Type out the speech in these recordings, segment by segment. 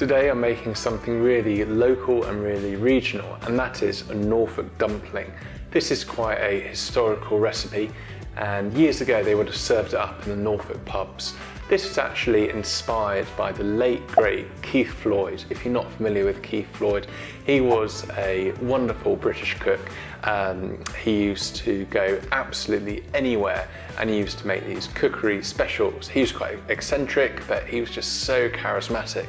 Today I'm making something really local and really regional, and that is a Norfolk dumpling. This is quite a historical recipe, and years ago they would have served it up in the Norfolk pubs. This was actually inspired by the late great Keith Floyd. If you're not familiar with Keith Floyd, he was a wonderful British cook. He used to go absolutely anywhere, and he used to make these cookery specials. He was quite eccentric, but he was just so charismatic.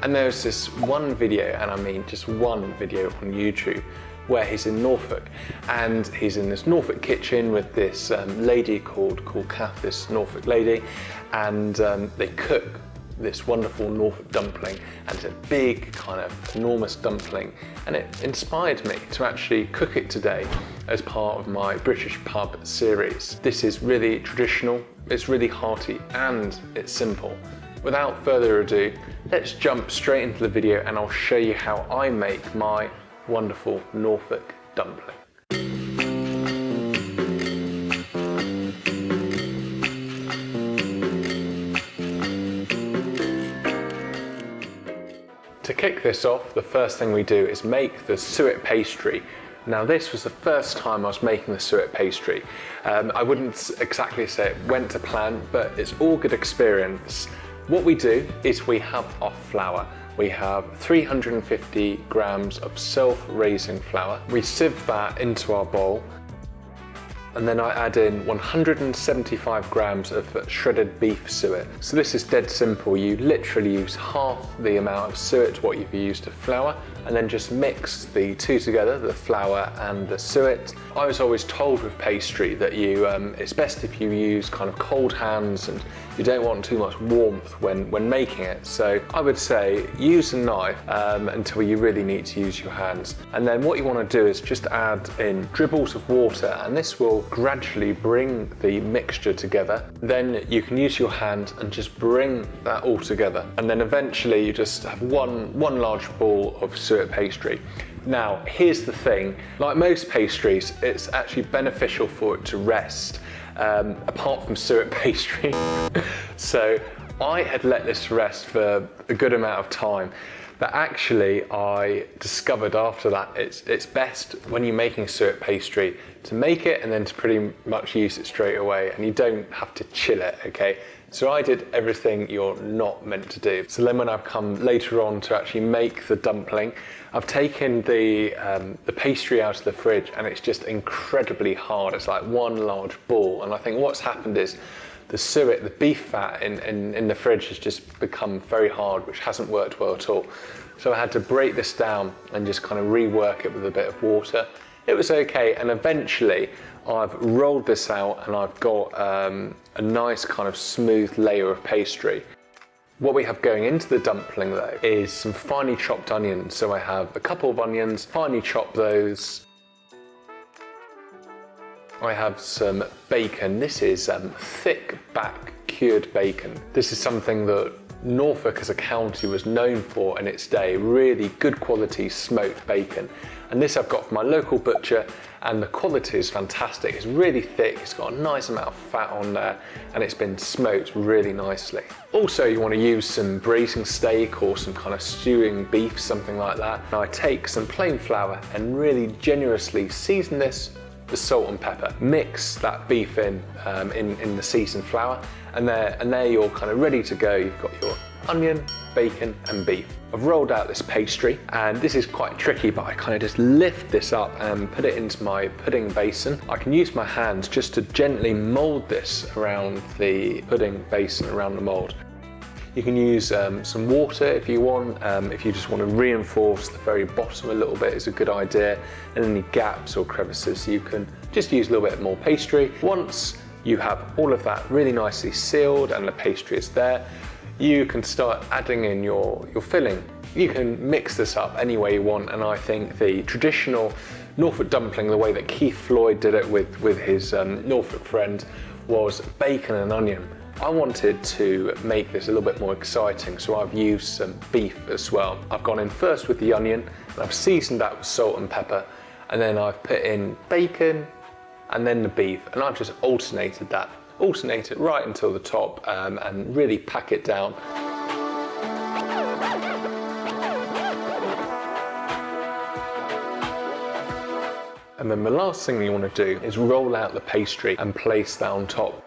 And there was this one video, and I mean just one video on YouTube, where he's in Norfolk, and he's in this Norfolk kitchen with this lady called Kath, this Norfolk lady, and they cook this wonderful Norfolk dumpling, and it's a big kind of enormous dumpling, and it inspired me to actually cook it today as part of my British pub series. This is really traditional, it's really hearty, and it's simple. Without further ado, let's jump straight into the video and I'll show you how I make my wonderful Norfolk dumpling. To kick this off, the first thing we do is make the suet pastry. Now this was the first time I was making the suet pastry. I wouldn't exactly say it went to plan, but it's all good experience. What we do is we have our flour. We have 350 grams of self-raising flour. We sieve that into our bowl, and then I add in 175 grams of shredded beef suet. So this is dead simple. You literally use half the amount of suet what you've used of flour, and then just mix the two together, the flour and the suet. I was always told with pastry that it's best if you use kind of cold hands, and you don't want too much warmth when making it. So I would say use a knife until you really need to use your hands. And then what you want to do is just add in dribbles of water, and this will gradually bring the mixture together. Then you can use your hand and just bring that all together. And then eventually you just have one large ball of suet pastry. Now, here's the thing, like most pastries, it's actually beneficial for it to rest, apart from suet pastry. So I had let this rest for a good amount of time, but actually I discovered after that it's best when you're making suet pastry to make it and then to pretty much use it straight away, and you don't have to chill it, okay? So I did everything you're not meant to do. So then when I've come later on to actually make the dumpling, I've taken the pastry out of the fridge, and it's just incredibly hard. It's like one large ball, and I think what's happened is the suet, the beef fat in the fridge has just become very hard, which hasn't worked well at all. So I had to break this down and just kind of rework it with a bit of water. It was okay, and eventually I've rolled this out and I've got a nice kind of smooth layer of pastry. What we have going into the dumpling though is some finely chopped onions. So I have a couple of onions, finely chop those. I have some bacon. This is thick back cured bacon. This is something that Norfolk as a county was known for in its day, really good quality smoked bacon. And this I've got from my local butcher, and the quality is fantastic. It's really thick, it's got a nice amount of fat on there, and it's been smoked really nicely. Also, you want to use some braising steak or some kind of stewing beef, something like that. Now I take some plain flour and really generously season this with salt and pepper. Mix that beef in the seasoned flour, and there you're kind of ready to go. You've got your onion, bacon and beef. I've rolled out this pastry, and this is quite tricky, but I kind of just lift this up and put it into my pudding basin. I can use my hands just to gently mold this around the pudding basin, around the mold. You can use some water if you want, if you just want to reinforce the very bottom a little bit, is a good idea. And any gaps or crevices, you can just use a little bit more pastry. Once you have all of that really nicely sealed and the pastry is there, you can start adding in your filling. You can mix this up any way you want, and I think the traditional Norfolk dumpling, the way that Keith Floyd did it with his Norfolk friend, was bacon and onion. I wanted to make this a little bit more exciting, so I've used some beef as well. I've gone in first with the onion, and I've seasoned that with salt and pepper, and then I've put in bacon and then the beef, and I've just alternated that. Alternate it right until the top and really pack it down. And then the last thing you want to do is roll out the pastry and place that on top.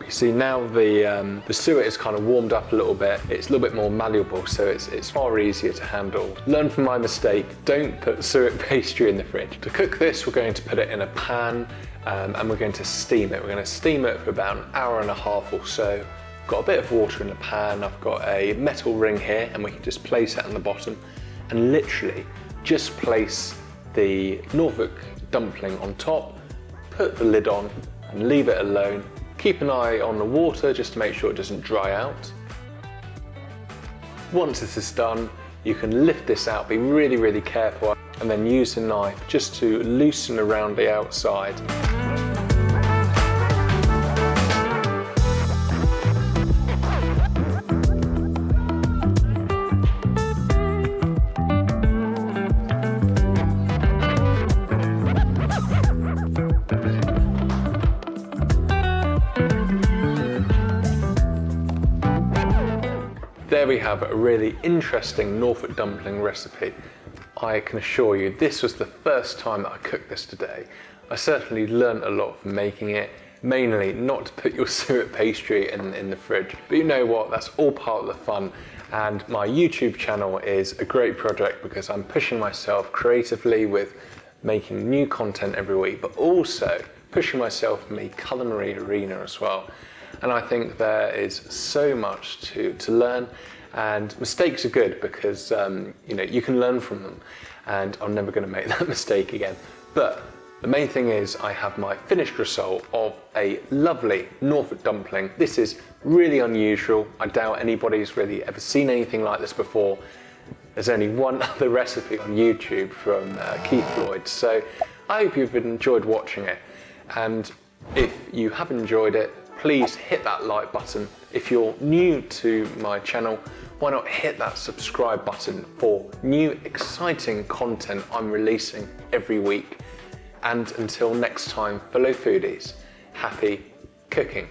You see now the suet is kind of warmed up a little bit. It's a little bit more malleable, so it's far easier to handle. Learn from my mistake, don't put suet pastry in the fridge. To cook this, we're going to put it in a pan and we're going to steam it. We're going to steam it for about an hour and a half or so. I've got a bit of water in the pan, I've got a metal ring here, and we can just place it on the bottom and literally just place the Norfolk dumpling on top, put the lid on and leave it alone. Keep an eye on the water just to make sure it doesn't dry out. Once this is done, you can lift this out, be really, really careful, and then use a knife just to loosen around the outside. There we have a really interesting Norfolk dumpling recipe. I can assure you this was the first time that I cooked this today. I certainly learned a lot from making it, mainly not to put your suet pastry in the fridge. But you know what, that's all part of the fun. And my YouTube channel is a great project because I'm pushing myself creatively with making new content every week, but also pushing myself in the culinary arena as well. And I think there is so much to learn, and mistakes are good because you know, you can learn from them, and I'm never going to make that mistake again. But the main thing is I have my finished result of a lovely Norfolk dumpling. This is really unusual. I doubt anybody's really ever seen anything like this before. There's only one other recipe on YouTube from Floyd. So I hope you've enjoyed watching it, and if you have enjoyed it, please hit that like button. If you're new to my channel, why not hit that subscribe button for new exciting content I'm releasing every week. And until next time, fellow foodies, happy cooking.